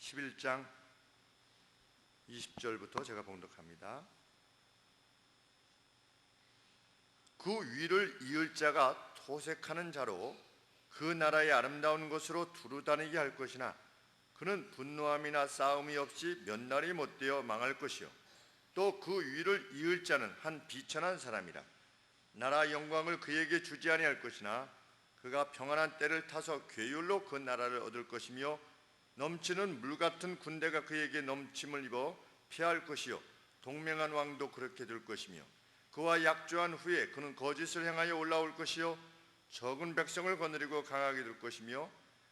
11장 20절부터 제가 봉독합니다. 그 위를 이을 자가 토색하는 자로 그 나라의 아름다운 것으로 두루다니게 할 것이나 그는 분노함이나 싸움이 없이 몇 날이 못되어 망할 것이요 또 그 위를 이을 자는 한 비천한 사람이라. 나라 영광을 그에게 주지 아니할 것이나 그가 평안한 때를 타서 괴율로 그 나라를 얻을 것이며 넘치는 물 같은 군대가 그에게 넘침을 입어 피할 것이요 동맹한 왕도 그렇게 될 것이며 그와 약조한 후에 그는 거짓을 행하여 올라올 것이요 적은 백성을 거느리고 강하게 될 것이며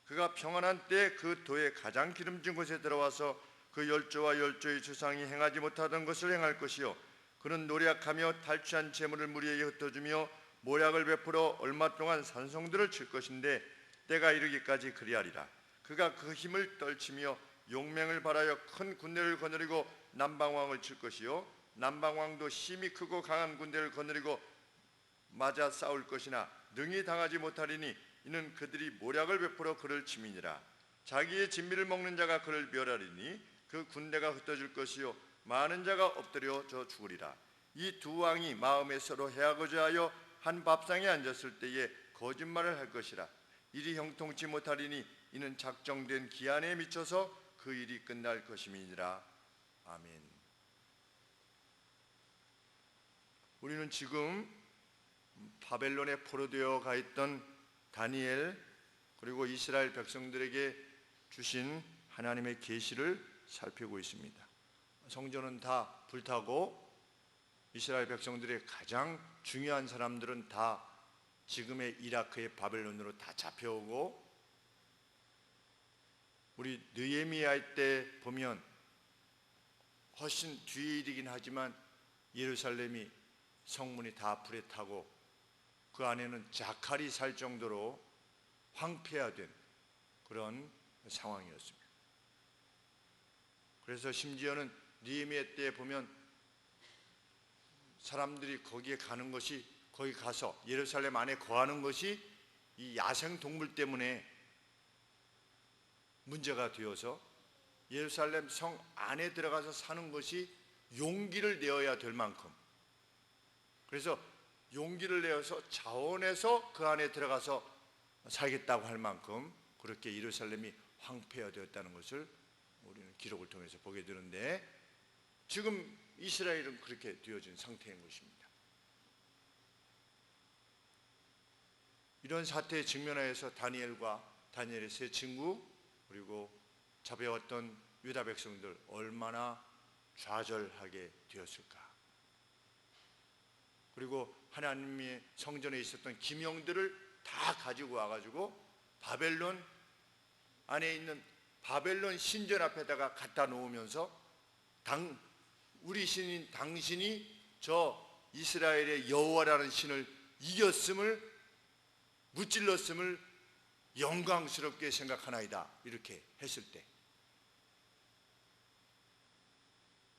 그가 평안한 때 그 도의 가장 기름진 곳에 들어와서 그 열조와 열조의 조상이 행하지 못하던 것을 행할 것이요 그는 노력하며 탈취한 재물을 무리에게 흩어주며 모략을 베풀어 얼마 동안 산성들을 칠 것인데 때가 이르기까지 그리하리라. 그가 그 힘을 떨치며 용맹을 발하여 큰 군대를 거느리고 남방왕을 칠 것이요 남방왕도 힘이 크고 강한 군대를 거느리고 맞아 싸울 것이나 능히 당하지 못하리니 이는 그들이 모략을 베풀어 그를 치미니라. 자기의 진미를 먹는 자가 그를 멸하리니 그 군대가 흩어질 것이요 많은 자가 엎드려 져 죽으리라. 이 두 왕이 마음에 서로 해하고자 하여 한 밥상에 앉았을 때에 거짓말을 할 것이라. 일이 형통치 못하리니 이는 작정된 기한에 미쳐서 그 일이 끝날 것임이니라. 아멘. 우리는 지금 바벨론에 포로되어 가 있던 다니엘 그리고 이스라엘 백성들에게 주신 하나님의 계시를 살피고 있습니다. 성전은 다 불타고 이스라엘 백성들의 가장 중요한 사람들은 다 지금의 이라크의 바벨론으로 다 잡혀오고, 우리 느헤미야 때 보면 훨씬 뒤의 일이긴 하지만 예루살렘이 성문이 다 불에 타고 그 안에는 자칼이 살 정도로 황폐화된 그런 상황이었습니다. 그래서 심지어는 느헤미야 때 보면 사람들이 거기에 가는 것이, 거기 가서 예루살렘 안에 거하는 것이 이 야생 동물 때문에 문제가 되어서 예루살렘 성 안에 들어가서 사는 것이 용기를 내어야 될 만큼, 그래서 용기를 내어서 자원해서 그 안에 들어가서 살겠다고 할 만큼 그렇게 예루살렘이 황폐화되었다는 것을 우리는 기록을 통해서 보게 되는데, 지금 이스라엘은 그렇게 되어진 상태인 것입니다. 이런 사태에 직면하여서 다니엘과 다니엘의 세 친구 그리고 잡혀왔던 유다 백성들 얼마나 좌절하게 되었을까. 그리고 하나님의 성전에 있었던 기명들을 다 가지고 와가지고 바벨론 안에 있는 바벨론 신전 앞에다가 갖다 놓으면서 우리 신인 당신이 저 이스라엘의 여호와라는 신을 이겼음을, 무찔렀음을 영광스럽게 생각하나이다, 이렇게 했을 때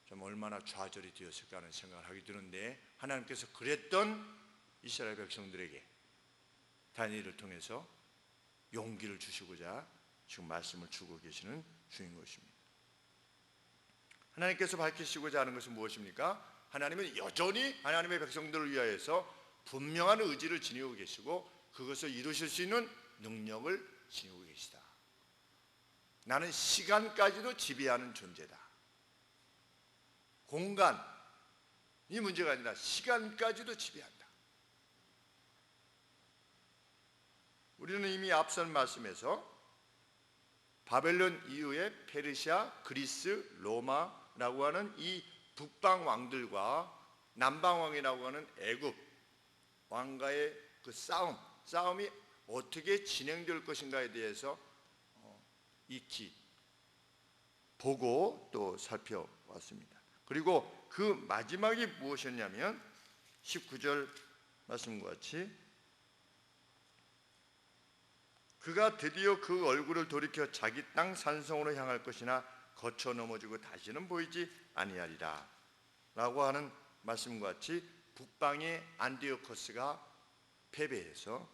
좀 얼마나 좌절이 되었을까 하는 생각을 하게 되는데, 하나님께서 그랬던 이스라엘 백성들에게 다니엘을 통해서 용기를 주시고자 지금 말씀을 주고 계시는 중인 것입니다. 하나님께서 밝히시고자 하는 것은 무엇입니까? 하나님은 여전히 하나님의 백성들을 위하여서 분명한 의지를 지니고 계시고 그것을 이루실 수 있는 능력을 지니고 계시다. 나는 시간까지도 지배하는 존재다. 공간이 문제가 아니라 시간까지도 지배한다. 우리는 이미 앞선 말씀에서 바벨론 이후에 페르시아, 그리스, 로마라고 하는 이 북방 왕들과 남방 왕이라고 하는 애굽 왕과의 그 싸움이 어떻게 진행될 것인가에 대해서 익히 보고 또 살펴왔습니다. 그리고 그 마지막이 무엇이었냐면 19절 말씀과 같이 그가 드디어 그 얼굴을 돌이켜 자기 땅 산성으로 향할 것이나 거쳐 넘어지고 다시는 보이지 아니하리라 라고 하는 말씀과 같이 북방의 안디오코스가 패배해서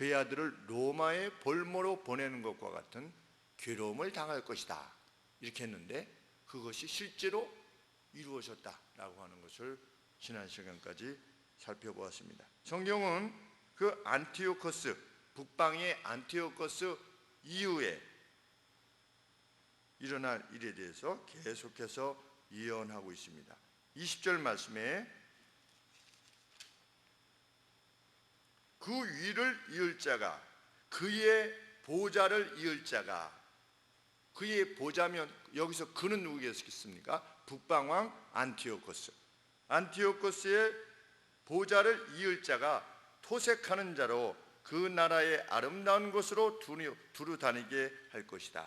그의 아들을 로마의 볼모로 보내는 것과 같은 괴로움을 당할 것이다, 이렇게 했는데 그것이 실제로 이루어졌다라고 하는 것을 지난 시간까지 살펴보았습니다. 성경은 그 안티오코스, 북방의 안티오코스 이후에 일어날 일에 대해서 계속해서 예언하고 있습니다. 20절 말씀에 그 위를 이을 자가, 그의 보좌를 이을 자가, 그의 보좌면 여기서 그는 누구겠습니까? 북방왕 안티오코스. 안티오코스의 보좌를 이을 자가 토색하는 자로 그 나라의 아름다운 곳으로 두루 다니게 할 것이다.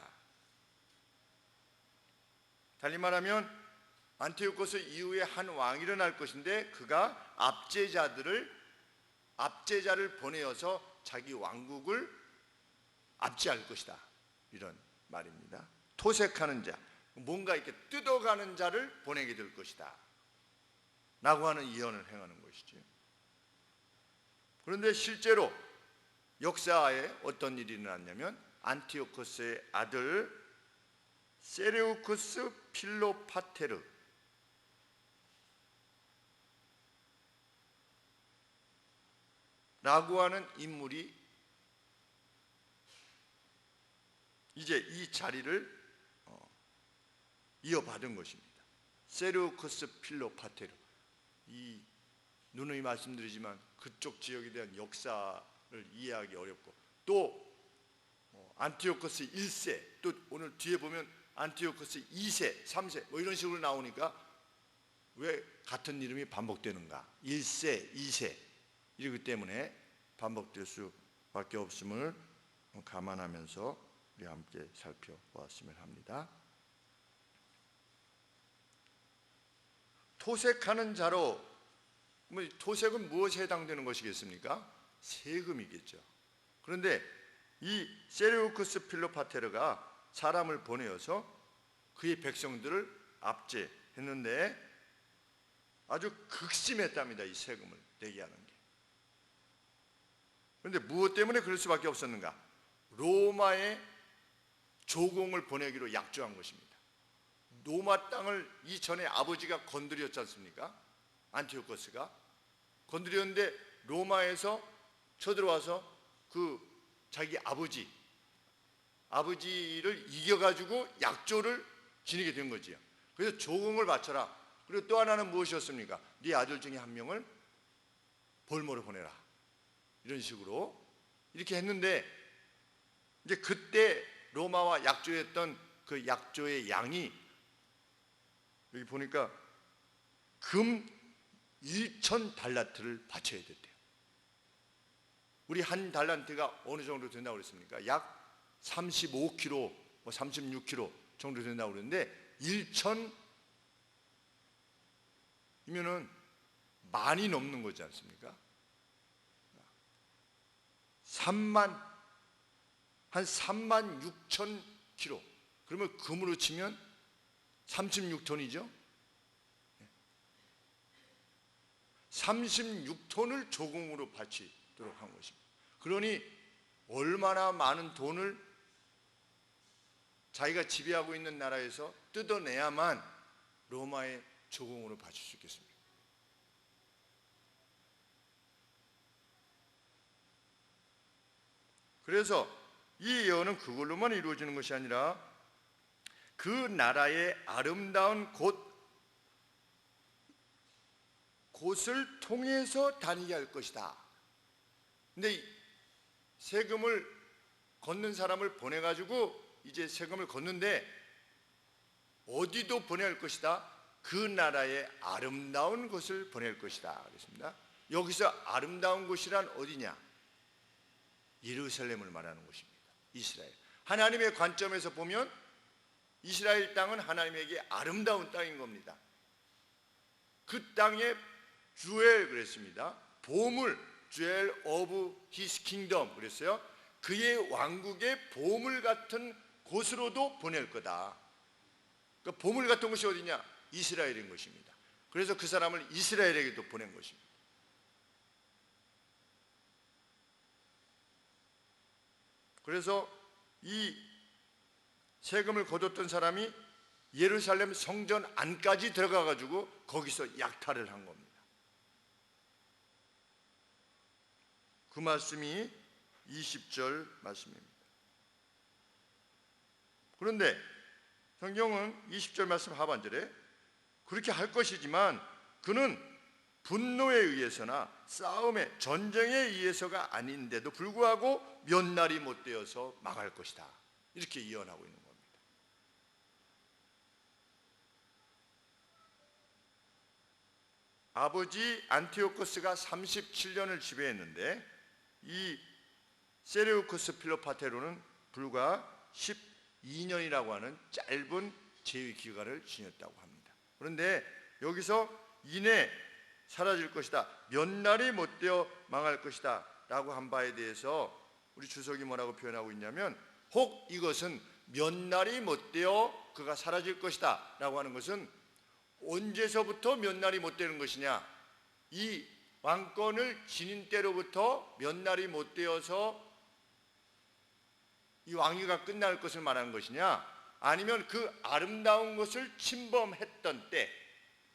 달리 말하면 안티오코스 이후에 한 왕이 일어날 것인데 그가 압제자를 보내어서 자기 왕국을 압제할 것이다, 이런 말입니다. 토색하는 자, 뭔가 이렇게 뜯어가는 자를 보내게 될 것이다 라고 하는 예언을 행하는 것이죠. 그런데 실제로 역사에 어떤 일이 일어났냐면 안티오코스의 아들 세레우쿠스 필로파테르, 라고 하는 인물이 이제 이 자리를 이어받은 것입니다. 세레우쿠스 필로파테르, 이 누누이 말씀드리지만 그쪽 지역에 대한 역사를 이해하기 어렵고, 또 안티오코스 1세, 또 오늘 뒤에 보면 안티오코스 2세, 3세 뭐 이런 식으로 나오니까 왜 같은 이름이 반복되는가? 1세, 2세 이러기 때문에 반복될 수밖에 없음을 감안하면서 우리 함께 살펴보았으면 합니다. 토색하는 자로, 토색은 무엇에 해당되는 것이겠습니까? 세금이겠죠. 그런데 이 세레우쿠스 필로파테르가 사람을 보내어서 그의 백성들을 압제했는데 아주 극심했답니다, 이 세금을 내게 하는 게. 그런데 무엇 때문에 그럴 수밖에 없었는가? 로마의 조공을 보내기로 약조한 것입니다. 로마 땅을 이전에 아버지가 건드렸지 않습니까? 안티오코스가 건드렸는데 로마에서 쳐들어와서 그 자기 아버지를 이겨가지고 약조를 지니게 된 거지요. 그래서 조공을 바쳐라. 그리고 또 하나는 무엇이었습니까? 네 아들 중에 한 명을 볼모로 보내라, 이런 식으로 이렇게 했는데, 이제 그때 로마와 약조했던 그 약조의 양이 여기 보니까 금 1,000달란트를 바쳐야 됐대요. 우리 한 달란트가 어느 정도 된다고 그랬습니까? 약 35kg, 36kg 정도 된다고 그랬는데 1,000이면은 만이 넘는 거지 않습니까? 한 36,000kg. 그러면 금으로 치면 36톤이죠. 36톤을 조공으로 바치도록 한 것입니다. 그러니 얼마나 많은 돈을 자기가 지배하고 있는 나라에서 뜯어내야만 로마의 조공으로 바칠 수 있겠습니까? 그래서 이 예언은 그걸로만 이루어지는 것이 아니라 그 나라의 아름다운 곳을 통해서 다니게 할 것이다. 근데 세금을 걷는 사람을 보내가지고 이제 세금을 걷는데 어디도 보낼 것이다. 그 나라의 아름다운 곳을 보낼 것이다 그랬습니다. 여기서 아름다운 곳이란 어디냐? 예루살렘을 말하는 것입니다. 이스라엘. 하나님의 관점에서 보면 이스라엘 땅은 하나님에게 아름다운 땅인 겁니다. 그 땅의 주엘 그랬습니다. 보물, 주엘 오브 히스 킹덤 그랬어요. 그의 왕국의 보물 같은 곳으로도 보낼 거다. 그 보물 같은 곳이 어디냐? 이스라엘인 것입니다. 그래서 그 사람을 이스라엘에게도 보낸 것입니다. 그래서 이 세금을 거뒀던 사람이 예루살렘 성전 안까지 들어가 가지고 거기서 약탈을 한 겁니다. 그 말씀이 20절 말씀입니다. 그런데 성경은 20절 말씀 하반절에 그렇게 할 것이지만 그는 분노에 의해서나 싸움에 전쟁에 의해서가 아닌데도 불구하고 몇 날이 못 되어서 망할 것이다. 이렇게 예언하고 있는 겁니다. 아버지 안티오코스가 37년을 지배했는데 이 세레우코스 필로파테로는 불과 12년이라고 하는 짧은 재위 기간을 지녔다고 합니다. 그런데 여기서 이내 사라질 것이다, 몇 날이 못 되어 망할 것이다 라고 한 바에 대해서 우리 주석이 뭐라고 표현하고 있냐면, 혹 이것은 몇 날이 못 되어 그가 사라질 것이다 라고 하는 것은 언제서부터 몇 날이 못 되는 것이냐, 이 왕권을 지닌 때로부터 몇 날이 못 되어서 이 왕위가 끝날 것을 말하는 것이냐, 아니면 그 아름다운 것을 침범했던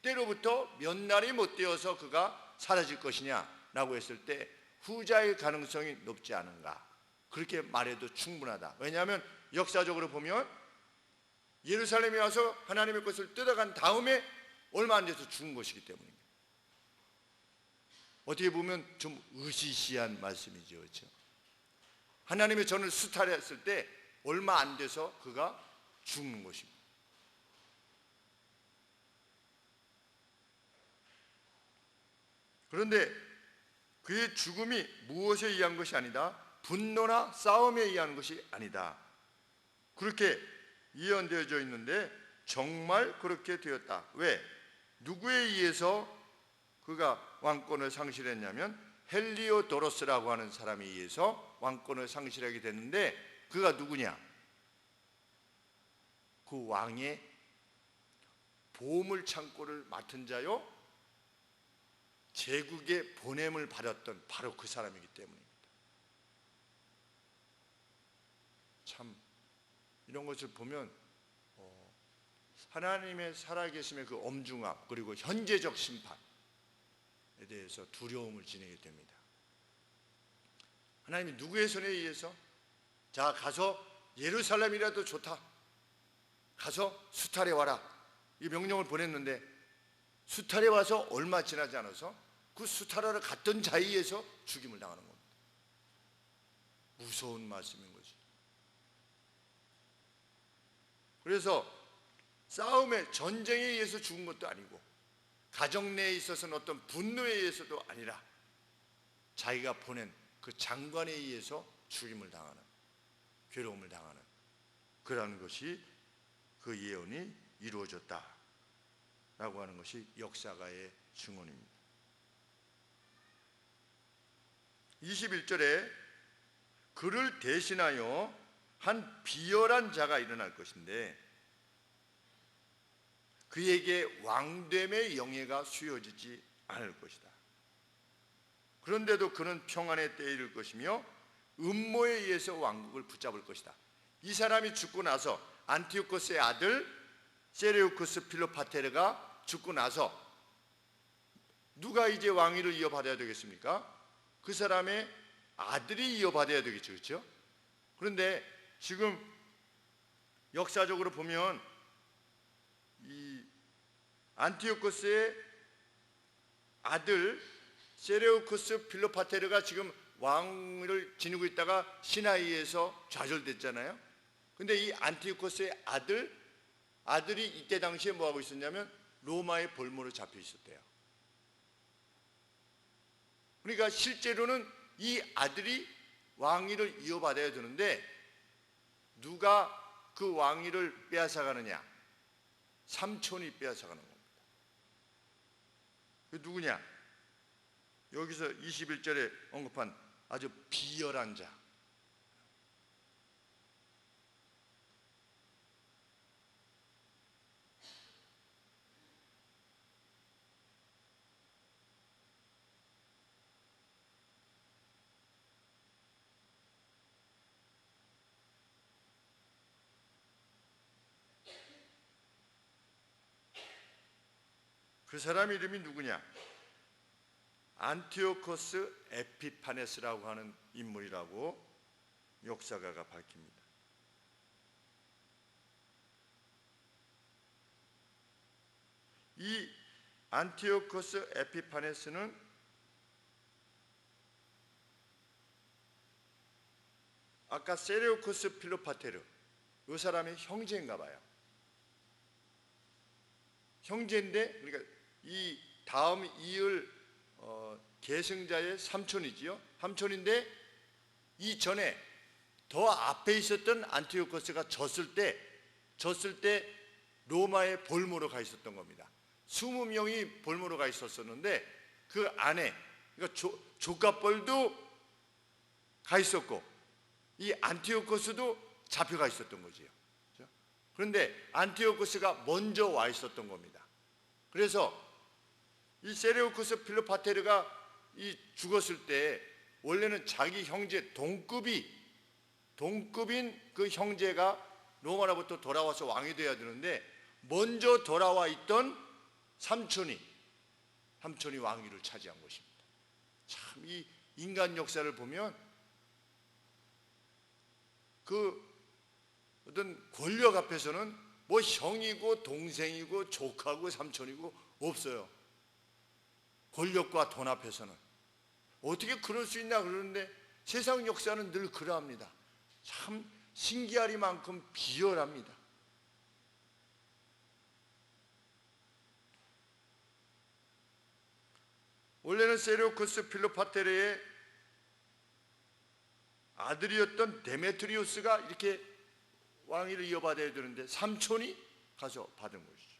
때로부터 몇 날이 못 되어서 그가 사라질 것이냐 라고 했을 때 후자의 가능성이 높지 않은가, 그렇게 말해도 충분하다. 왜냐하면 역사적으로 보면 예루살렘에 와서 하나님의 것을 뜯어간 다음에 얼마 안 돼서 죽은 것이기 때문입니다. 어떻게 보면 좀 으시시한 말씀이죠, 그렇죠? 하나님의 전을 수탈했을 때 얼마 안 돼서 그가 죽는 것입니다. 그런데 그의 죽음이 무엇에 의한 것이 아니다, 분노나 싸움에 의한 것이 아니다, 그렇게 예언되어져 있는데 정말 그렇게 되었다. 왜? 누구에 의해서 그가 왕권을 상실했냐면 헬리오도로스라고 하는 사람에 의해서 왕권을 상실하게 됐는데, 그가 누구냐? 그 왕의 보물 창고를 맡은 자요, 제국의 보냄을 받았던 바로 그 사람이기 때문입니다. 참 이런 것을 보면 하나님의 살아계심의 그 엄중함, 그리고 현재적 심판에 대해서 두려움을 지니게 됩니다. 하나님이 누구의 손에 의해서, 자 가서 예루살렘이라도 좋다, 가서 수탈해 와라, 이 명령을 보냈는데 수탈해 와서 얼마 지나지 않아서 그 수탈하러 갔던 자에 의해서 죽임을 당하는 겁니다. 무서운 말씀인 거지. 그래서 싸움에 전쟁에 의해서 죽은 것도 아니고 가정 내에 있어서는 어떤 분노에 의해서도 아니라 자기가 보낸 그 장관에 의해서 죽임을 당하는, 괴로움을 당하는 그러한 것이 그 예언이 이루어졌다 라고 하는 것이 역사가의 증언입니다. 21절에 그를 대신하여 한 비열한 자가 일어날 것인데 그에게 왕됨의 영예가 수여지지 않을 것이다. 그런데도 그는 평안의 때에 이를 것이며 음모에 의해서 왕국을 붙잡을 것이다. 이 사람이 죽고 나서 안티오코스의 아들 세레우코스 필로파테르가 죽고 나서 누가 이제 왕위를 이어받아야 되겠습니까? 그 사람의 아들이 이어받아야 되겠죠, 그렇죠? 그런데 지금 역사적으로 보면 이 안티오코스의 아들 세레우코스 필로파테르가 지금 왕을 지니고 있다가 시나이에서 좌절됐잖아요. 근데 이 안티오코스의 아들이 이때 당시에 뭐 하고 있었냐면 로마의 볼모로 잡혀 있었대요. 그러니까 실제로는 이 아들이 왕위를 이어받아야 되는데 누가 그 왕위를 빼앗아가느냐? 삼촌이 빼앗아가는 겁니다. 그 누구냐? 여기서 21절에 언급한 아주 비열한 자, 그 사람 이름이 누구냐? 안티오코스 에피파네스라고 하는 인물이라고 역사가가 밝힙니다. 이 안티오코스 에피파네스는 아까 세레오코스 필로파테르, 이 사람의 형제인가 봐요. 형제인데, 그러니까 이 다음 이을 계승자의 삼촌이지요. 삼촌인데 이전에 더 앞에 있었던 안티오코스가 졌을 때 로마에 볼모로 가 있었던 겁니다. 20명이 볼모로 가 있었었는데 그 안에 그러니까 조카뻘도 가 있었고 이 안티오코스도 잡혀가 있었던 거지요. 그런데 안티오코스가 먼저 와 있었던 겁니다. 그래서 이 세레우코스 필로파테르가 이 죽었을 때 원래는 자기 형제 동급인 그 형제가 로마로부터 돌아와서 왕이 되어야 되는데 먼저 돌아와 있던 삼촌이 왕위를 차지한 것입니다. 참 이 인간 역사를 보면 그 어떤 권력 앞에서는 뭐 형이고 동생이고 조카고 삼촌이고 없어요. 권력과 돈 앞에서는 어떻게 그럴 수 있나 그러는데 세상 역사는 늘 그러합니다. 참 신기하리만큼 비열합니다. 원래는 세레오코스 필로파테르의 아들이었던 데메트리우스가 이렇게 왕위를 이어받아야 되는데 삼촌이 가서 받은 것이죠.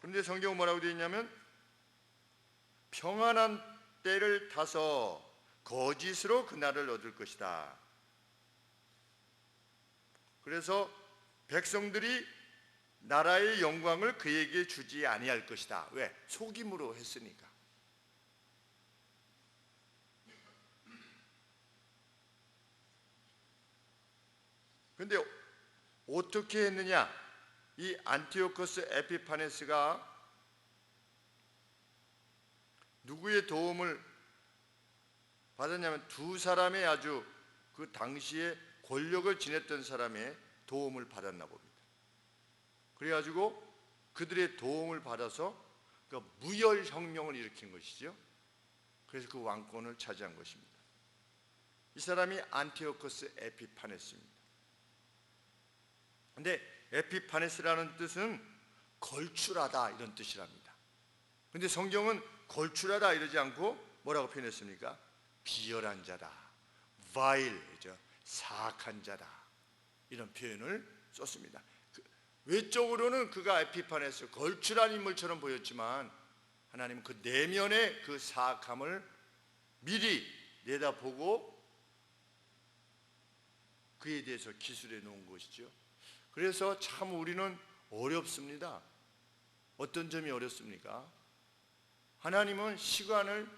그런데 성경은 뭐라고 되어 있냐면 평안한 때를 타서 거짓으로 그날을 얻을 것이다. 그래서 백성들이 나라의 영광을 그에게 주지 아니할 것이다. 왜? 속임으로 했으니까. 그런데 어떻게 했느냐? 이 안티오코스 에피파네스가 누구의 도움을 받았냐면 두 사람의 아주 그 당시에 권력을 지냈던 사람의 도움을 받았나 봅니다. 그래가지고 그들의 도움을 받아서 그 무혈혁명을 일으킨 것이죠. 그래서 그 왕권을 차지한 것입니다. 이 사람이 안티오코스 에피파네스입니다. 근데 에피파네스라는 뜻은 걸출하다 이런 뜻이랍니다. 근데 성경은 걸출하다 이러지 않고 뭐라고 표현했습니까? 비열한 자다, vile, 사악한 자다 이런 표현을 썼습니다. 외적으로는 그가 에피파네스, 걸출한 인물처럼 보였지만 하나님은 그 내면의 그 사악함을 미리 내다보고 그에 대해서 기술해 놓은 것이죠. 그래서 참 우리는 어렵습니다. 어떤 점이 어렵습니까? 하나님은 시간을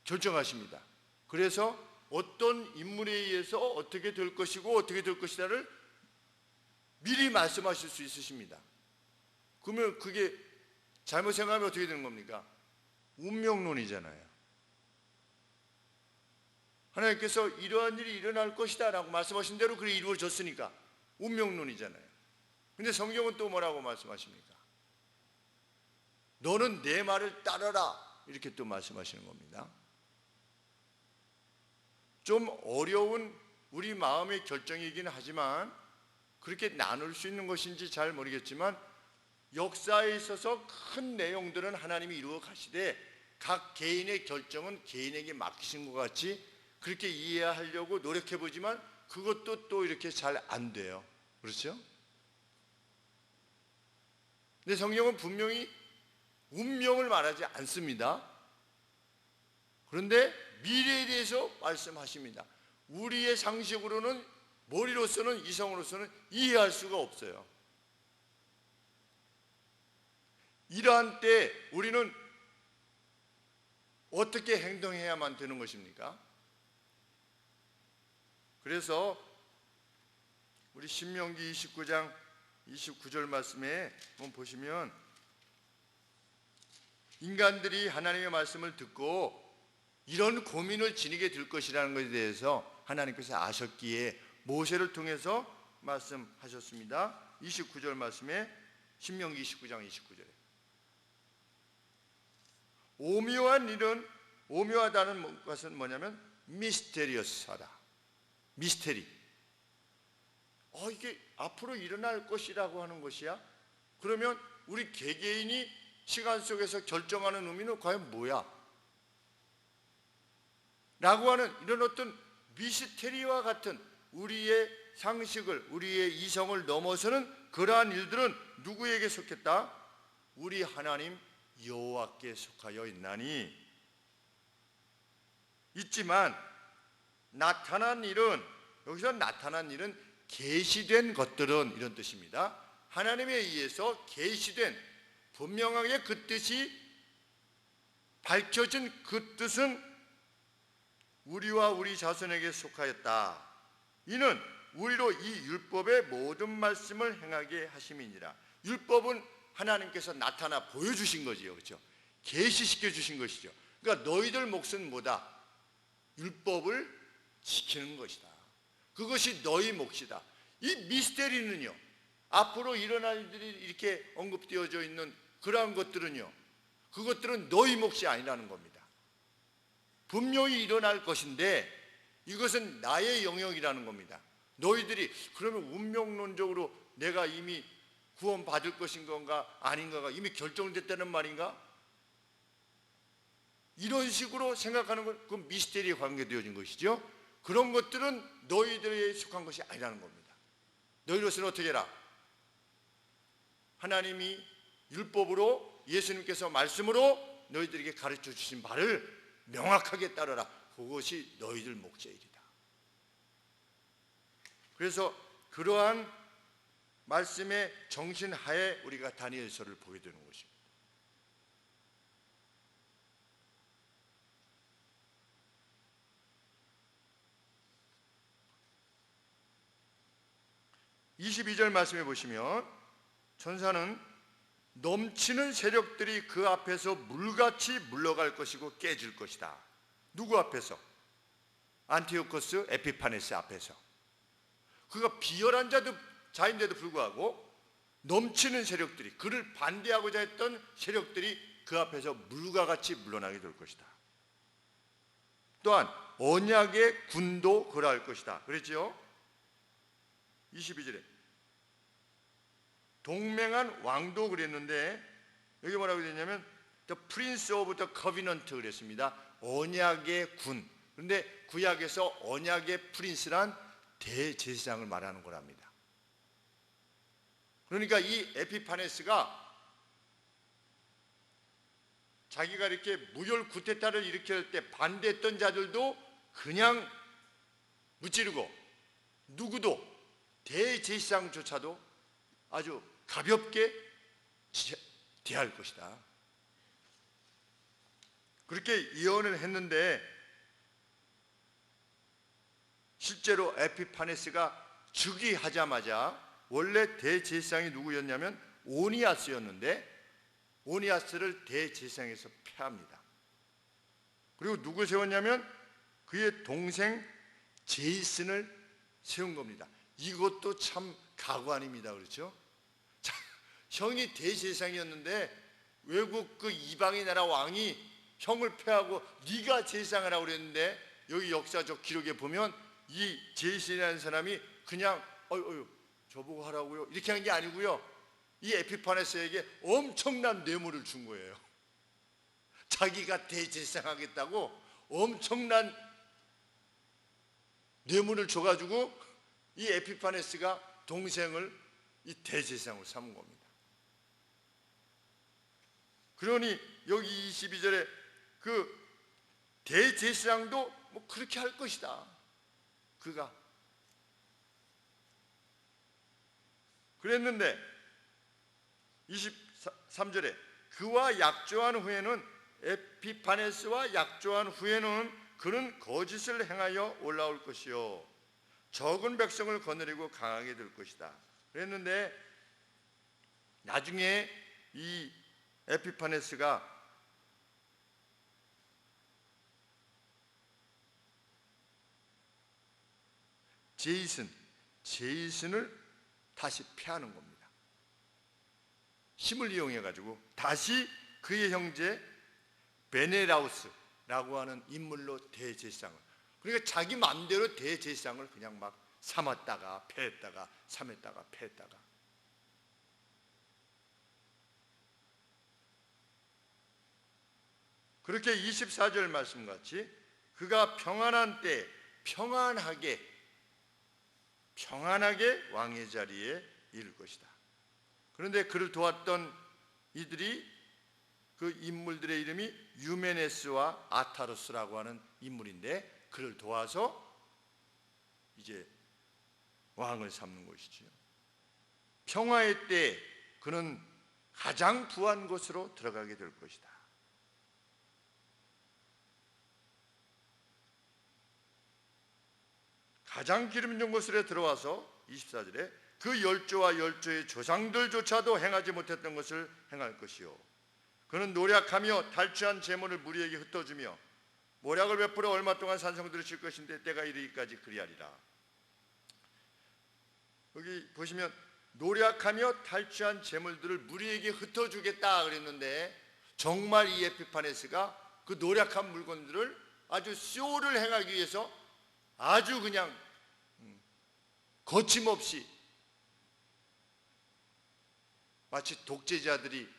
결정하십니다. 그래서 어떤 인물에 의해서 어떻게 될 것이고 어떻게 될 것이다를 미리 말씀하실 수 있으십니다. 그러면 그게 잘못 생각하면 어떻게 되는 겁니까? 운명론이잖아요. 하나님께서 이러한 일이 일어날 것이다 라고 말씀하신 대로 그게 이루어졌으니까 운명론이잖아요. 근데 성경은 또 뭐라고 말씀하십니까? 너는 내 말을 따르라 이렇게 또 말씀하시는 겁니다. 좀 어려운 우리 마음의 결정이긴 하지만 그렇게 나눌 수 있는 것인지 잘 모르겠지만 역사에 있어서 큰 내용들은 하나님이 이루어 가시되 각 개인의 결정은 개인에게 맡기신 것 같이 그렇게 이해하려고 노력해 보지만 그것도 또 이렇게 잘 안 돼요. 그렇죠? 근데 성경은 분명히 운명을 말하지 않습니다. 그런데 미래에 대해서 말씀하십니다. 우리의 상식으로는 머리로서는 이성으로서는 이해할 수가 없어요. 이러한 때 우리는 어떻게 행동해야만 되는 것입니까? 그래서 우리 신명기 29장 29절 말씀에 한번 보시면 인간들이 하나님의 말씀을 듣고 이런 고민을 지니게 될 것이라는 것에 대해서 하나님께서 아셨기에 모세를 통해서 말씀하셨습니다. 29절 말씀에 신명기 29장 29절에 오묘한 일은, 오묘하다는 것은 뭐냐면 미스테리어스하다. 미스테리. 이게 앞으로 일어날 것이라고 하는 것이야? 그러면 우리 개개인이 시간 속에서 결정하는 의미는 과연 뭐야? 라고 하는 이런 어떤 미스테리와 같은 우리의 상식을, 우리의 이성을 넘어서는 그러한 일들은 누구에게 속했다? 우리 하나님 여호와께 속하여 있나니. 있지만 나타난 일은, 여기서 나타난 일은 계시된 것들은 이런 뜻입니다. 하나님에 의해서 계시된, 분명하게 그 뜻이 밝혀진 그 뜻은 우리와 우리 자손에게 속하였다. 이는 우리로 이 율법의 모든 말씀을 행하게 하심이니라. 율법은 하나님께서 나타나 보여주신 거지요, 그렇죠? 계시시켜 주신 것이죠. 그러니까 너희들 몫은 뭐다? 율법을 지키는 것이다. 그것이 너희 몫이다. 이 미스테리는요, 앞으로 일어날 일들이 이렇게 언급되어져 있는 그러한 것들은요, 그것들은 너희 몫이 아니라는 겁니다. 분명히 일어날 것인데 이것은 나의 영역이라는 겁니다. 너희들이 그러면 운명론적으로 내가 이미 구원받을 것인 건가 아닌가가 이미 결정됐다는 말인가? 이런 식으로 생각하는 건 그 미스테리에 관계되어진 것이죠. 그런 것들은 너희들에 속한 것이 아니라는 겁니다. 너희로서는 어떻게 해라? 하나님이 율법으로, 예수님께서 말씀으로 너희들에게 가르쳐 주신 바를 명확하게 따르라. 그것이 너희들 목적이다. 그래서 그러한 말씀의 정신하에 우리가 다니엘서를 보게 되는 것입니다. (22절) 말씀해 보시면 천사는 넘치는 세력들이 그 앞에서 물같이 물러갈 것이고 깨질 것이다. 누구 앞에서? 안티오코스 에피파네스 앞에서. 그가 비열한 자인데도 불구하고 넘치는 세력들이, 그를 반대하고자 했던 세력들이 그 앞에서 물과 같이 물러나게 될 것이다. 또한 언약의 군도 그러할 것이다. 그랬죠? 22절에 동맹한 왕도 그랬는데 여기 뭐라고 되냐면 The Prince of the Covenant 그랬습니다. 언약의 군. 그런데 구약에서 언약의 프린스란 대제사장을 말하는 거랍니다. 그러니까 이 에피파네스가 자기가 이렇게 무혈 구테타를 일으킬 때 반대했던 자들도 그냥 무찌르고 누구도 대제사장조차도 아주 가볍게 대할 것이다. 그렇게 예언을 했는데 실제로 에피파네스가 즉위하자마자 원래 대제사장이 누구였냐면 오니아스였는데 오니아스를 대제사장에서 폐합니다. 그리고 누구 세웠냐면 그의 동생 제이슨을 세운 겁니다. 이것도 참 가구 아닙니다. 그렇죠? 자, 형이 대제사장이었는데 외국 그 이방의 나라 왕이 형을 폐하고 네가 제사장을 하라고 그랬는데 여기 역사적 기록에 보면 이 제이슨이라는 사람이 그냥 저보고 하라고요 이렇게 한 게 아니고요, 이 에피파네스에게 엄청난 뇌물을 준 거예요. 자기가 대제사장 하겠다고 엄청난 뇌물을 줘가지고 이 에피파네스가 동생을 이 대제사장으로 삼은 겁니다. 그러니 여기 22절에 그 대제사장도 뭐 그렇게 할 것이다. 그가 그랬는데 23절에 그와 약조한 후에는, 에피파네스와 약조한 후에는 그는 거짓을 행하여 올라올 것이요 적은 백성을 거느리고 강하게 될 것이다 그랬는데, 나중에 이 에피파네스가 제이슨을 다시 패하는 겁니다. 힘을 이용해 가지고 다시 그의 형제 베네라우스라고 하는 인물로 대제사장을, 그러니까 자기 마음대로 대제사장을 그냥 막 삼았다가 패했다가 삼았다가 패했다가. 그렇게 24절 말씀같이 그가 평안한 때 평안하게 왕의 자리에 이를 것이다. 그런데 그를 도왔던 이들이, 그 인물들의 이름이 유메네스와 아타로스라고 하는 인물인데, 그를 도와서 이제 왕을 삼는 것이지요. 평화의 때 그는 가장 부한 곳으로 들어가게 될 것이다. 가장 기름 진 곳으로 들어와서 24절에 그 열조와 열조의 조상들조차도 행하지 못했던 것을 행할 것이요, 그는 노략하며 탈취한 재물을 무리에게 흩어주며 모략을 베풀어 얼마 동안 산성들을 칠 것인데 때가 이르기까지 그리하리라. 여기 보시면 노략하며 탈취한 재물들을 무리에게 흩어주겠다 그랬는데, 정말 이 에피파네스가 그 노략한 물건들을 아주 쇼를 행하기 위해서 아주 그냥 거침없이, 마치 독재자들이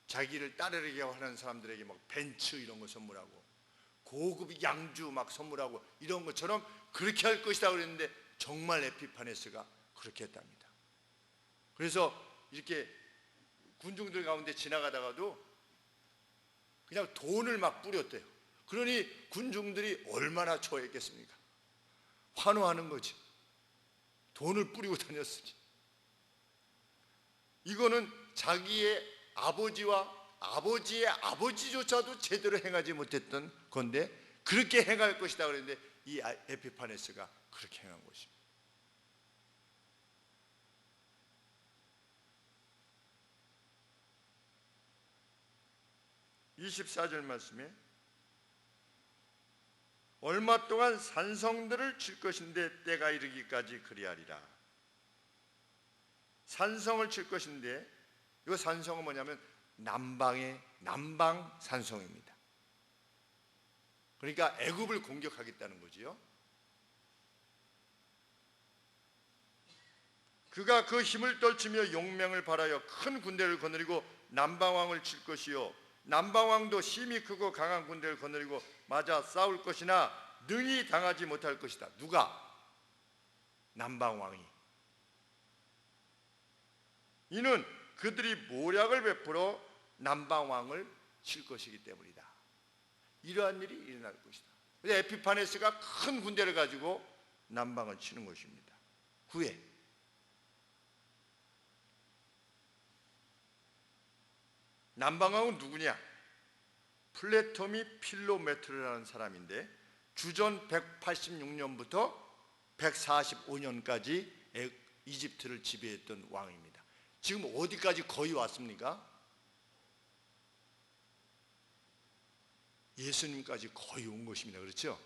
자기를 따르게 하는 사람들에게 막 벤츠 이런 거 선물하고 고급 양주 막 선물하고 이런 것처럼 그렇게 할 것이다 그랬는데, 정말 에피파네스가 그렇게 했답니다. 그래서 이렇게 군중들 가운데 지나가다가도 그냥 돈을 막 뿌렸대요. 그러니 군중들이 얼마나 좋아했겠습니까? 환호하는 거지. 돈을 뿌리고 다녔으니. 이거는 자기의 아버지와 아버지의 아버지조차도 제대로 행하지 못했던 건데 그렇게 행할 것이다 그랬는데, 이 에피파네스가 그렇게 행한 것입니다. (24절) 말씀에 얼마 동안 산성들을 칠 것인데 때가 이르기까지 그리하리라. 산성을 칠 것인데, 이 산성은 뭐냐면 남방 산성입니다. 그러니까 애굽을 공격하겠다는 거지요. 그가 그 힘을 떨치며 용맹을 발하여 큰 군대를 거느리고 남방왕을 칠 것이요, 남방왕도 힘이 크고 강한 군대를 거느리고 맞아 싸울 것이나 능히 당하지 못할 것이다. 누가? 남방왕이. 이는 그들이 모략을 베풀어 남방왕을 칠 것이기 때문이다. 이러한 일이 일어날 것이다. 에피파네스가 큰 군대를 가지고 남방을 치는 것입니다. 후에 남방왕은 누구냐? 플레토미 필로메트르라는 사람인데, 주전 186년부터 145년까지 이집트를 지배했던 왕입니다. 지금 어디까지 거의 왔습니까? 예수님까지 거의 온 것입니다. 그렇죠?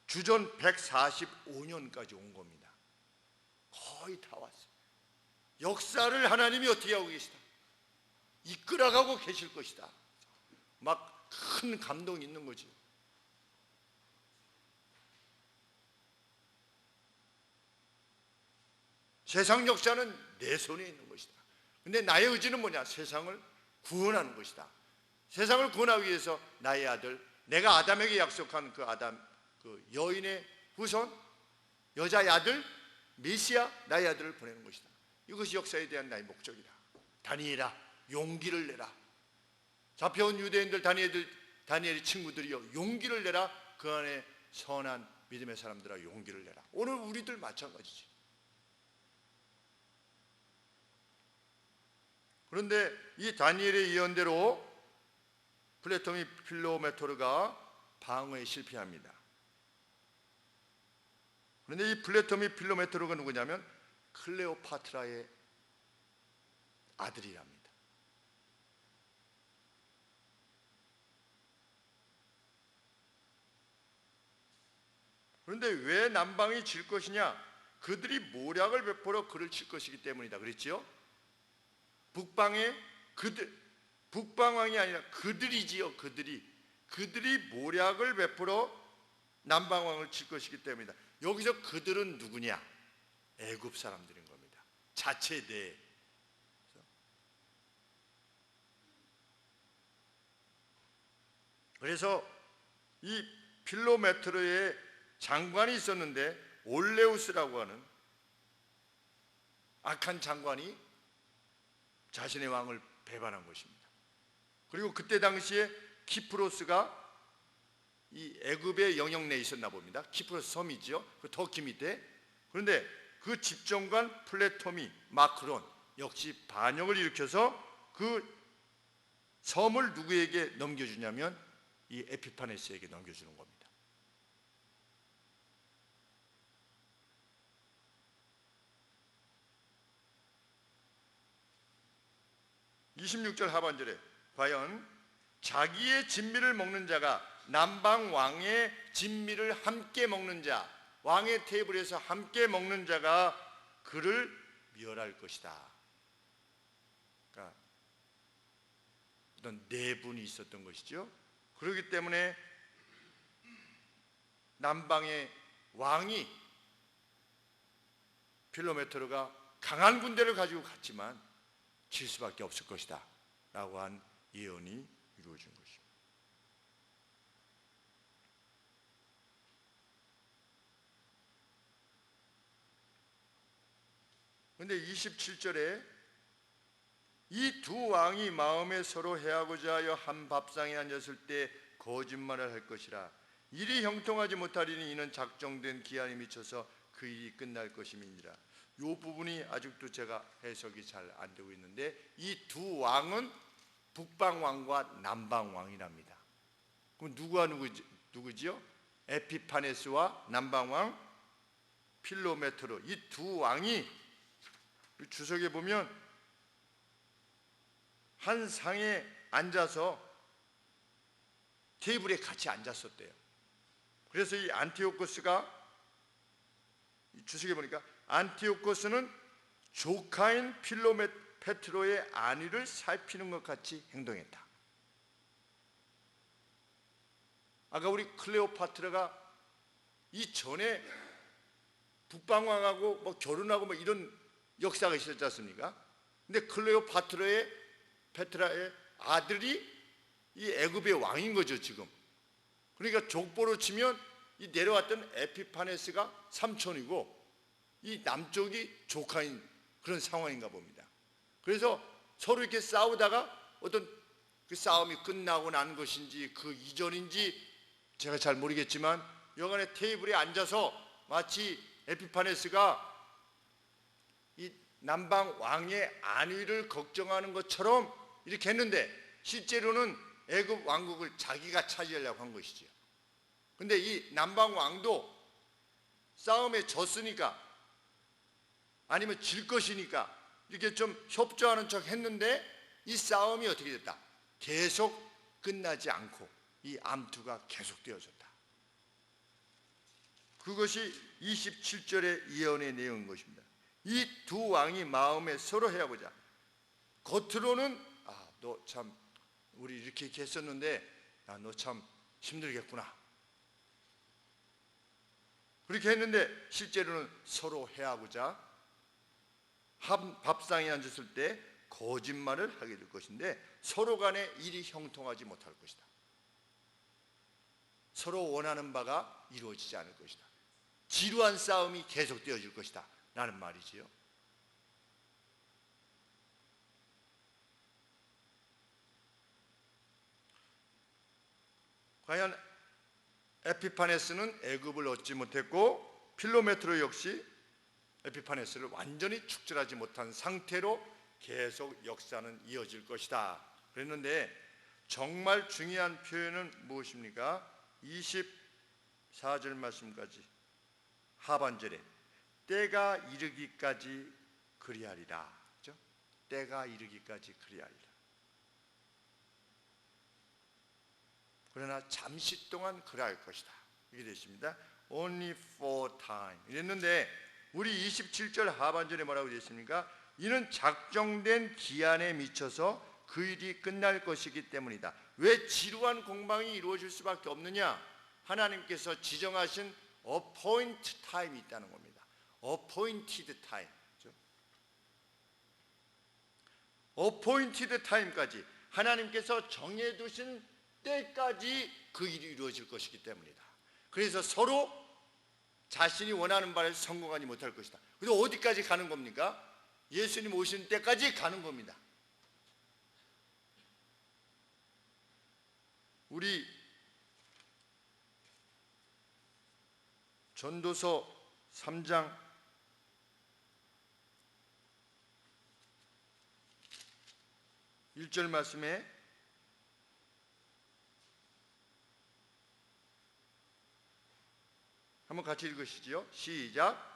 주전 145년까지 온 겁니다. 거의 다 왔어요. 역사를 하나님이 어떻게 하고 계시다? 이끌어가고 계실 것이다. 막 큰 감동이 있는 거지. 세상 역사는 내 손에 있는 것이다. 근데 나의 의지는 뭐냐? 세상을 구원하는 것이다. 세상을 구원하기 위해서 나의 아들, 내가 아담에게 약속한 그 여인의 후손, 여자의 아들, 메시아, 나의 아들을 보내는 것이다. 이것이 역사에 대한 나의 목적이다. 다니엘아, 용기를 내라. 잡혀온 유대인들, 다니엘의 친구들이여, 용기를 내라. 그 안에 선한 믿음의 사람들아, 용기를 내라. 오늘 우리들 마찬가지지. 그런데 이 다니엘의 예언대로 플레토미 필로메토르가 방어에 실패합니다. 그런데 이 플레토미 필로메토르가 누구냐면 클레오파트라의 아들이랍니다. 그런데 왜 남방이 질 것이냐? 그들이 모략을 베풀어 그를 칠 것이기 때문이다 그랬지요? 북방왕이 아니라 그들이지요. 그들이 모략을 베풀어 남방왕을 칠 것이기 때문이다. 여기서 그들은 누구냐? 애굽 사람들인 겁니다. 자체에 대해. 그래서 이 필로메토르의 장관이 있었는데 올레우스라고 하는 악한 장관이 자신의 왕을 배반한 것입니다. 그리고 그때 당시에 키프로스가 이 애굽의 영역 내에 있었나 봅니다. 키프로스 섬이죠. 그 터키 밑에. 그런데 그 집정관 플레토미 마크론 역시 반역을 일으켜서 그 섬을 누구에게 넘겨주냐면 이 에피파네스에게 넘겨주는 겁니다. 26절 하반절에 과연 자기의 진미를 먹는 자가 남방 왕의 진미를 함께 먹는 자, 왕의 테이블에서 함께 먹는 자가 그를 멸할 것이다. 그러니까 어떤 내분이 있었던 것이죠. 그렇기 때문에 남방의 왕이 필로메토르가 강한 군대를 가지고 갔지만 질 수밖에 없을 것이다 라고 한 예언이 이루어진 것입니다. 그런데 27절에 이 두 왕이 마음에 서로 해하고자 하여 한 밥상에 앉았을 때 거짓말을 할 것이라. 일이 형통하지 못하리니 이는 작정된 기한이 미쳐서 그 일이 끝날 것임이니라. 이 부분이 아직도 제가 해석이 잘 안 되고 있는데 이 두 왕은 북방왕과 남방왕이랍니다. 그럼 누구와 누구지요? 에피파네스와 남방왕 필로메토르, 이 두 왕이 주석에 보면 한 상에 앉아서 테이블에 같이 앉았었대요. 그래서 이 안티오코스가 주석에 보니까 안티오코스는 조카인 필로메토르의 안위를 살피는 것 같이 행동했다. 아까 우리 클레오파트라가 이전에 북방왕하고 뭐 결혼하고 뭐 이런 역사가 있었지 않습니까? 근데 클레오파트라의 아들이 이 애굽의 왕인 거죠 지금. 그러니까 족보로 치면 이 내려왔던 에피파네스가 삼촌이고 이 남쪽이 조카인 그런 상황인가 봅니다. 그래서 서로 이렇게 싸우다가 어떤 그 싸움이 끝나고 난 것인지 그 이전인지 제가 잘 모르겠지만 여간에 테이블에 앉아서 마치 에피파네스가 이 남방 왕의 안위를 걱정하는 것처럼 이렇게 했는데 실제로는 애굽 왕국을 자기가 차지하려고 한 것이죠. 근데 이 남방 왕도 싸움에 졌으니까 아니면 질 것이니까 이렇게 좀 협조하는 척 했는데 이 싸움이 어떻게 됐다? 계속 끝나지 않고 이 암투가 계속되어졌다. 그것이 27절의 예언의 내용인 것입니다. 이 두 왕이 마음에 서로 해하고자 겉으로는 너 참 우리 이렇게 했었는데 너 참 힘들겠구나 그렇게 했는데 실제로는 서로 해하고자 한 밥상에 앉았을 때 거짓말을 하게 될 것인데 서로 간에 일이 형통하지 못할 것이다. 서로 원하는 바가 이루어지지 않을 것이다. 지루한 싸움이 계속되어질 것이다 라는 말이지요. 과연 에피파네스는 애굽을 얻지 못했고 필로메토르 역시 에피파네스를 완전히 축절하지 못한 상태로 계속 역사는 이어질 것이다 그랬는데 정말 중요한 표현은 무엇입니까? 24절 말씀까지 하반절에 때가 이르기까지 그리하리라. 그렇죠? 때가 이르기까지 그리하리라. 그러나 잠시 동안 그리할 것이다. 이게 되십니다. Only for time. 이랬는데 우리 27절 하반절에 뭐라고 되어 있습니까? 이는 작정된 기한에 미쳐서 그 일이 끝날 것이기 때문이다. 왜 지루한 공방이 이루어질 수밖에 없느냐? 하나님께서 지정하신 appointed time이 있다는 겁니다. appointed time. 그렇죠? appointed time까지 하나님께서 정해두신 때까지 그 일이 이루어질 것이기 때문이다. 그래서 서로 자신이 원하는 바를 성공하지 못할 것이다. 그래서 어디까지 가는 겁니까? 예수님 오신 때까지 가는 겁니다. 우리 전도서 3장 1절 말씀에 한번 같이 읽으시죠. 시작.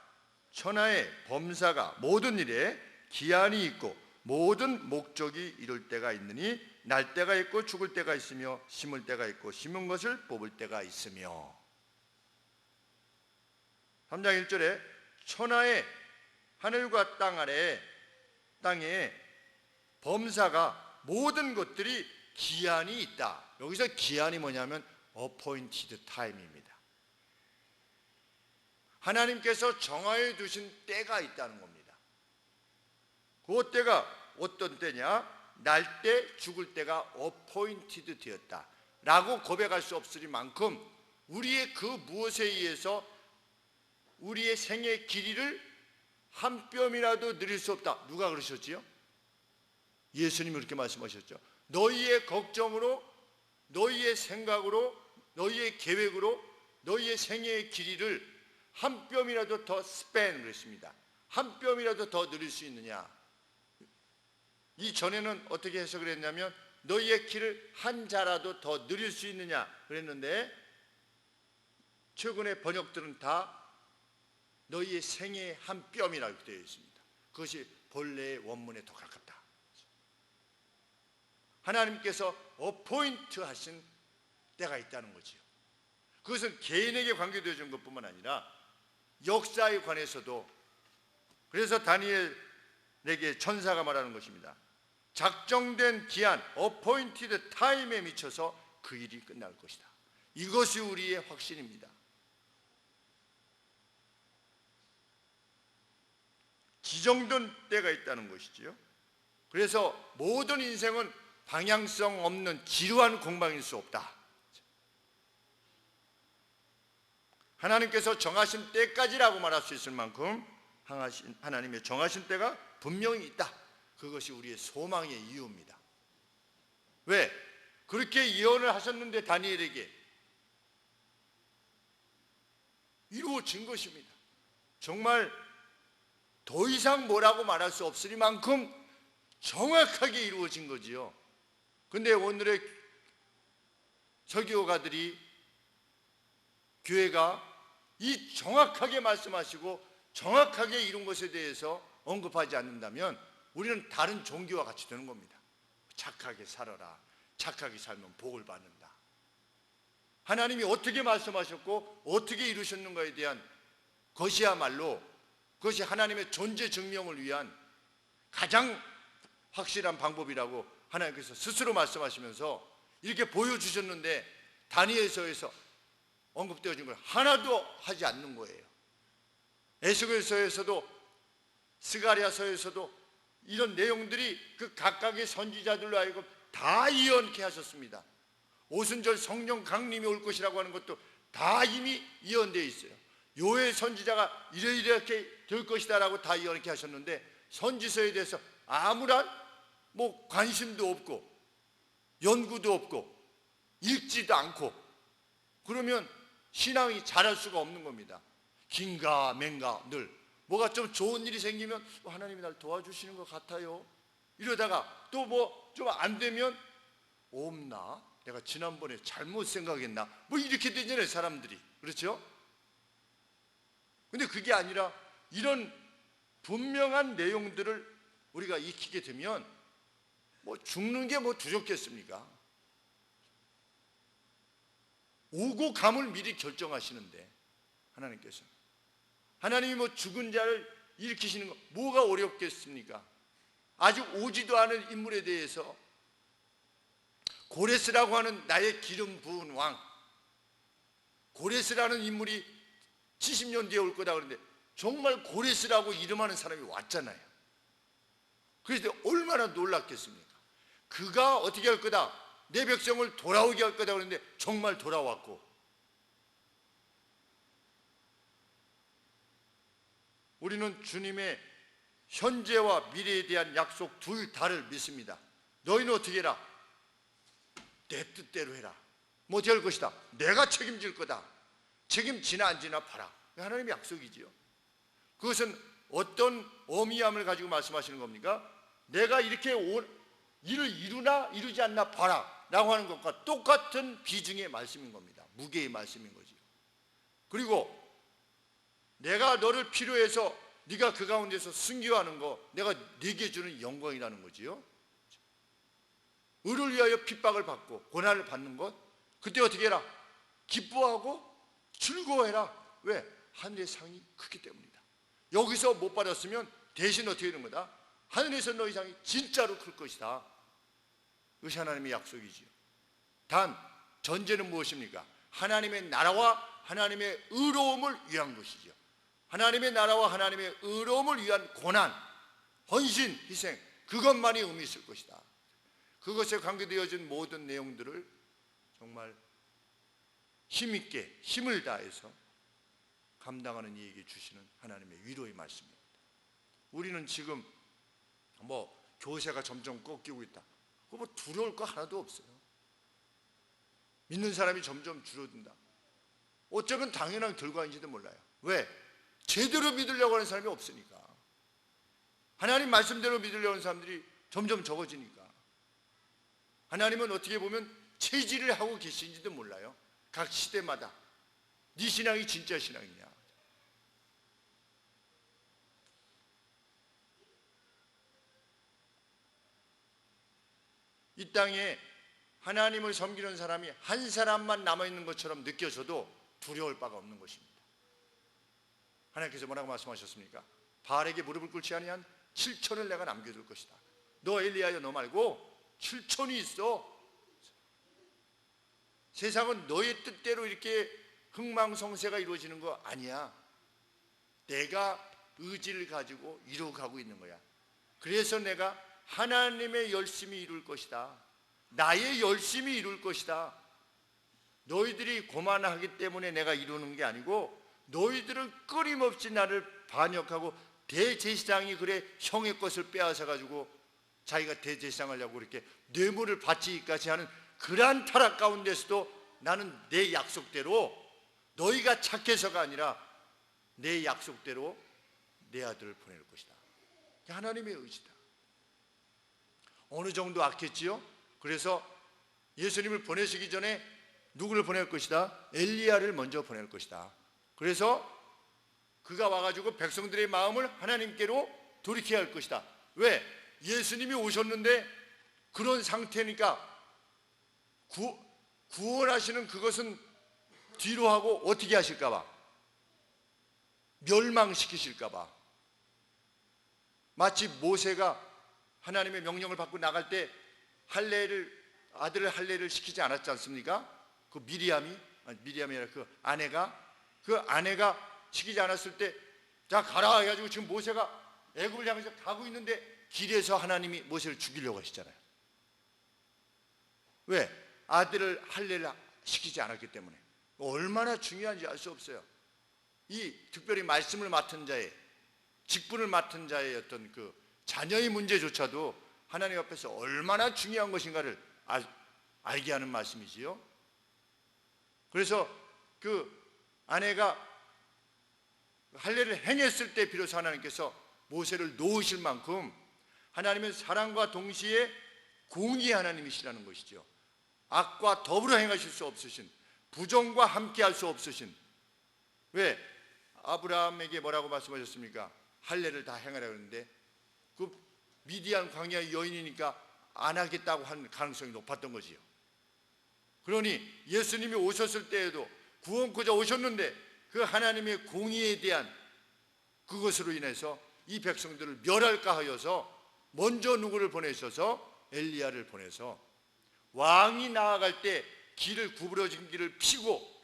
천하의 범사가 모든 일에 기한이 있고 모든 목적이 이룰 때가 있느니 날 때가 있고 죽을 때가 있으며 심을 때가 있고 심은 것을 뽑을 때가 있으며. 3장 1절에 천하의 하늘과 땅 아래 땅에 범사가 모든 것들이 기한이 있다. 여기서 기한이 뭐냐면 appointed time입니다. 하나님께서 정하여 두신 때가 있다는 겁니다. 그 때가 어떤 때냐? 날 때 죽을 때가 appointed 되었다 라고 고백할 수 없으리만큼 우리의 그 무엇에 의해서 우리의 생의 길이를 한 뼘이라도 느릴 수 없다. 누가 그러셨지요? 예수님이 그렇게 말씀하셨죠. 너희의 걱정으로, 너희의 생각으로, 너희의 계획으로 너희의 생애의 길이를 한 뼘이라도 더 스팬 그랬습니다. 한 뼘이라도 더 누릴 수 있느냐? 이전에는 어떻게 해석을 했냐면 너희의 길을 한 자라도 더 누릴 수 있느냐 그랬는데 최근의 번역들은 다 너희의 생애의 한 뼘이라고 되어 있습니다. 그것이 본래의 원문에 더 가깝다. 하나님께서 어포인트 하신 때가 있다는 거지요. 그것은 개인에게 관계되어진 것뿐만 아니라 역사에 관해서도. 그래서 다니엘에게 천사가 말하는 것입니다. 작정된 기한, appointed time에 미쳐서 그 일이 끝날 것이다. 이것이 우리의 확신입니다. 지정된 때가 있다는 것이지요. 그래서 모든 인생은 방향성 없는 지루한 공방일 수 없다. 하나님께서 정하신 때까지라고 말할 수 있을 만큼 하나님의 정하신 때가 분명히 있다. 그것이 우리의 소망의 이유입니다. 왜? 그렇게 예언을 하셨는데 다니엘에게 이루어진 것입니다. 정말 더 이상 뭐라고 말할 수 없으리만큼 정확하게 이루어진 거지요. 근데 오늘의 설교가들이 교회가 이 정확하게 말씀하시고 정확하게 이룬 것에 대해서 언급하지 않는다면 우리는 다른 종교와 같이 되는 겁니다. 착하게 살아라. 착하게 살면 복을 받는다. 하나님이 어떻게 말씀하셨고 어떻게 이루셨는가에 대한 것이야말로 그것이 하나님의 존재 증명을 위한 가장 확실한 방법이라고 하나님께서 스스로 말씀하시면서 이렇게 보여주셨는데 다니엘서에서 언급되어진 걸 하나도 하지 않는 거예요. 에스겔서에서도 스가랴서에서도 이런 내용들이 그 각각의 선지자들로 하여금 다 예언케 하셨습니다. 오순절 성령 강림이 올 것이라고 하는 것도 다 이미 예언되어 있어요. 요엘 선지자가 이렇게 될 것이다 라고 다 예언케 하셨는데 선지서에 대해서 아무런 관심도 없고 연구도 없고 읽지도 않고 그러면 신앙이 자랄 수가 없는 겁니다. 긴가 맹가 늘 뭐가 좀 좋은 일이 생기면 하나님이 날 도와주시는 것 같아요. 이러다가 또 좀 안 되면 없나? 내가 지난번에 잘못 생각했나? 뭐 이렇게 되잖아요, 사람들이. 그렇죠? 근데 그게 아니라 이런 분명한 내용들을 우리가 익히게 되면 뭐 죽는 게 뭐 두렵겠습니까? 오고 감을 미리 결정하시는데 하나님이 뭐 죽은 자를 일으키시는 거 뭐가 어렵겠습니까? 아직 오지도 않은 인물에 대해서 고레스라고 하는 나의 기름 부은 왕, 고레스라는 인물이 70년 뒤에 올 거다 그러는데 정말 고레스라고 이름하는 사람이 왔잖아요. 그래서 얼마나 놀랐겠습니까? 그가 어떻게 할 거다, 내 백성을 돌아오게 할 거다 그러는데 정말 돌아왔고, 우리는 주님의 현재와 미래에 대한 약속 둘 다를 믿습니다. 너희는 어떻게 해라? 내 뜻대로 해라. 뭐 어떻게 할 것이다? 내가 책임질 거다. 책임지나 안 지나 봐라. 하나님의 약속이지요. 그것은 어떤 어미함을 가지고 말씀하시는 겁니까? 내가 이렇게 일을 이루나 이루지 않나 봐라 라고 하는 것과 똑같은 비중의 말씀인 겁니다. 무게의 말씀인 거지요. 그리고 내가 너를 필요해서 네가 그 가운데서 순교하는 거 내가 네게 주는 영광이라는 거지요. 의를 위하여 핍박을 받고 고난을 받는 것, 그때 어떻게 해라? 기뻐하고 즐거워해라. 왜? 하늘의 상이 크기 때문이다. 여기서 못 받았으면 대신 어떻게 되는 거다? 하늘에서 너희 상이 진짜로 클 것이다. 그것이 하나님의 약속이지요. 단 전제는 무엇입니까? 하나님의 나라와 하나님의 의로움을 위한 것이죠. 하나님의 나라와 하나님의 의로움을 위한 고난, 헌신, 희생, 그것만이 의미 있을 것이다. 그것에 관계되어진 모든 내용들을 정말 힘있게 힘을 다해서 감당하는 이에게 주시는 하나님의 위로의 말씀입니다. 우리는 지금 뭐 교세가 점점 꺾이고 있다, 그거 뭐 두려울 거 하나도 없어요. 믿는 사람이 점점 줄어든다, 어쩌면 당연한 결과인지도 몰라요. 왜? 제대로 믿으려고 하는 사람이 없으니까. 하나님 말씀대로 믿으려고 하는 사람들이 점점 적어지니까. 하나님은 어떻게 보면 체질을 하고 계신지도 몰라요. 각 시대마다 네 신앙이 진짜 신앙이냐, 이 땅에 하나님을 섬기는 사람이 한 사람만 남아있는 것처럼 느껴져도 두려울 바가 없는 것입니다. 하나님께서 뭐라고 말씀하셨습니까? 바알에게 무릎을 꿇지 아니한 7천을 내가 남겨둘 것이다. 너 엘리야여, 너 말고 7천이 있어. 세상은 너의 뜻대로 이렇게 흥망성쇠가 이루어지는 거 아니야. 내가 의지를 가지고 이루어가고 있는 거야. 그래서 내가 하나님의 열심히 이룰 것이다. 나의 열심히 이룰 것이다. 너희들이 고만하기 때문에 내가 이루는 게 아니고, 너희들은 끊임없이 나를 반역하고 대제사장이 그래 형의 것을 빼앗아 가지고 자기가 대제사장 하려고 이렇게 뇌물을 바치기까지 하는 그러한 타락 가운데서도 나는 내 약속대로, 너희가 착해서가 아니라 내 약속대로 내 아들을 보낼 것이다. 하나님의 의지다. 어느 정도 악했지요? 그래서 예수님을 보내시기 전에 누구를 보낼 것이다? 엘리야를 먼저 보낼 것이다. 그래서 그가 와가지고 백성들의 마음을 하나님께로 돌이켜야 할 것이다. 왜? 예수님이 오셨는데 그런 상태니까 구원하시는 그것은 뒤로 하고 어떻게 하실까봐? 멸망시키실까봐. 마치 모세가 하나님의 명령을 받고 나갈 때 아들을 할례를 시키지 않았지 않습니까? 그 미리암이 아니라 그 아내가 시키지 않았을 때, 자 가라 해가지고 지금 모세가 애굽을 향해서 가고 있는데 길에서 하나님이 모세를 죽이려고 하시잖아요. 왜? 아들을 할례를 시키지 않았기 때문에. 얼마나 중요한지 알 수 없어요. 이 특별히 말씀을 맡은 자의, 직분을 맡은 자의 어떤 그 자녀의 문제조차도 하나님 앞에서 얼마나 중요한 것인가를 알게 하는 말씀이지요. 그래서 그 아내가 할례를 행했을 때 비로소 하나님께서 모세를 놓으실 만큼 하나님은 사랑과 동시에 공의의 하나님이시라는 것이죠. 악과 더불어 행하실 수 없으신, 부정과 함께 할 수 없으신, 왜 아브라함에게 뭐라고 말씀하셨습니까? 할례를 다 행하라 그러는데 그 미디안 광야의 여인이니까 안 하겠다고 한 가능성이 높았던 거지요. 그러니 예수님이 오셨을 때에도 구원코자 오셨는데 그 하나님의 공의에 대한 그것으로 인해서 이 백성들을 멸할까 하여서 먼저 누구를 보내셔서 엘리야를 보내서 왕이 나아갈 때 길을 구부러진 길을 피고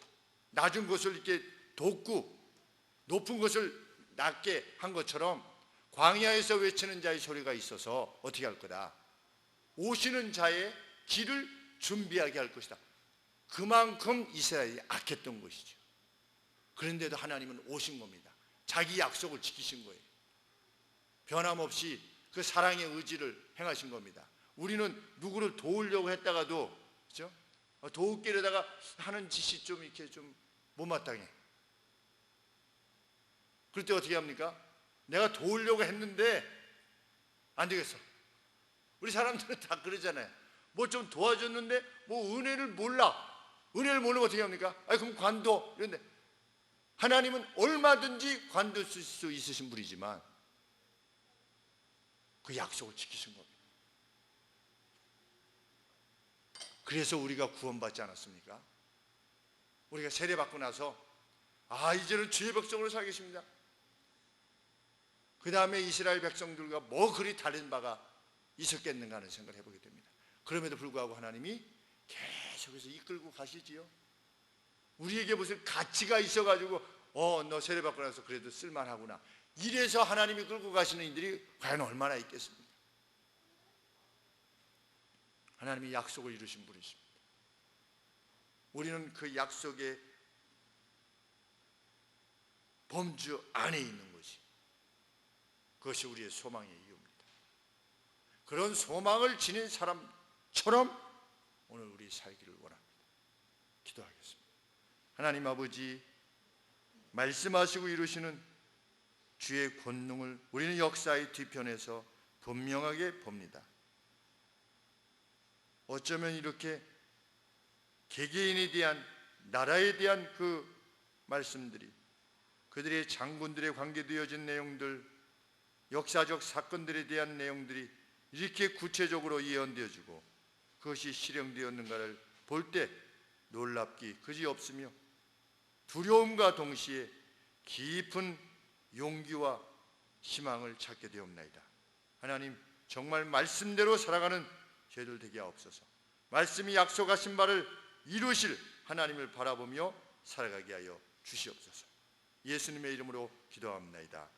낮은 곳을 이렇게 돋고 높은 것을 낮게 한 것처럼 광야에서 외치는 자의 소리가 있어서 어떻게 할 거다? 오시는 자의 길을 준비하게 할 것이다. 그만큼 이스라엘이 악했던 것이죠. 그런데도 하나님은 오신 겁니다. 자기 약속을 지키신 거예요. 변함없이 그 사랑의 의지를 행하신 겁니다. 우리는 누구를 도우려고 했다가도, 그렇죠? 도우기려다가 하는 짓이 좀 이렇게 좀 못마땅해. 그럴 때 어떻게 합니까? 내가 도우려고 했는데 안 되겠어. 우리 사람들은 다 그러잖아요. 뭐 좀 도와줬는데 뭐 은혜를 몰라. 은혜를 모르면 어떻게 합니까? 아니 그럼 관둬. 이런데 하나님은 얼마든지 관둘 수 있으신 분이지만 그 약속을 지키신 겁니다. 그래서 우리가 구원받지 않았습니까? 우리가 세례받고 나서 이제는 주의 백성으로 살겠습니다. 그 다음에 이스라엘 백성들과 뭐 그리 다른 바가 있었겠는가 하는 생각을 해보게 됩니다. 그럼에도 불구하고 하나님이 계속해서 이끌고 가시지요. 우리에게 무슨 가치가 있어가지고 너 세례받고 나서 그래도 쓸만하구나, 이래서 하나님이 끌고 가시는 이들이 과연 얼마나 있겠습니까? 하나님이 약속을 이루신 분이십니다. 우리는 그 약속의 범주 안에 있는 것이, 그것이 우리의 소망의 이유입니다. 그런 소망을 지닌 사람처럼 오늘 우리 살기를 원합니다. 기도하겠습니다. 하나님 아버지, 말씀하시고 이루시는 주의 권능을 우리는 역사의 뒤편에서 분명하게 봅니다. 어쩌면 이렇게 개개인에 대한, 나라에 대한 그 말씀들이, 그들의 장군들의 관계되어진 내용들, 역사적 사건들에 대한 내용들이 이렇게 구체적으로 예언되어지고 그것이 실행되었는가를 볼 때 놀랍기 그지없으며 두려움과 동시에 깊은 용기와 희망을 찾게 되옵나이다. 하나님, 정말 말씀대로 살아가는 저희들 되게 하옵소서. 말씀이 약속하신 바를 이루실 하나님을 바라보며 살아가게 하여 주시옵소서. 예수님의 이름으로 기도합나이다.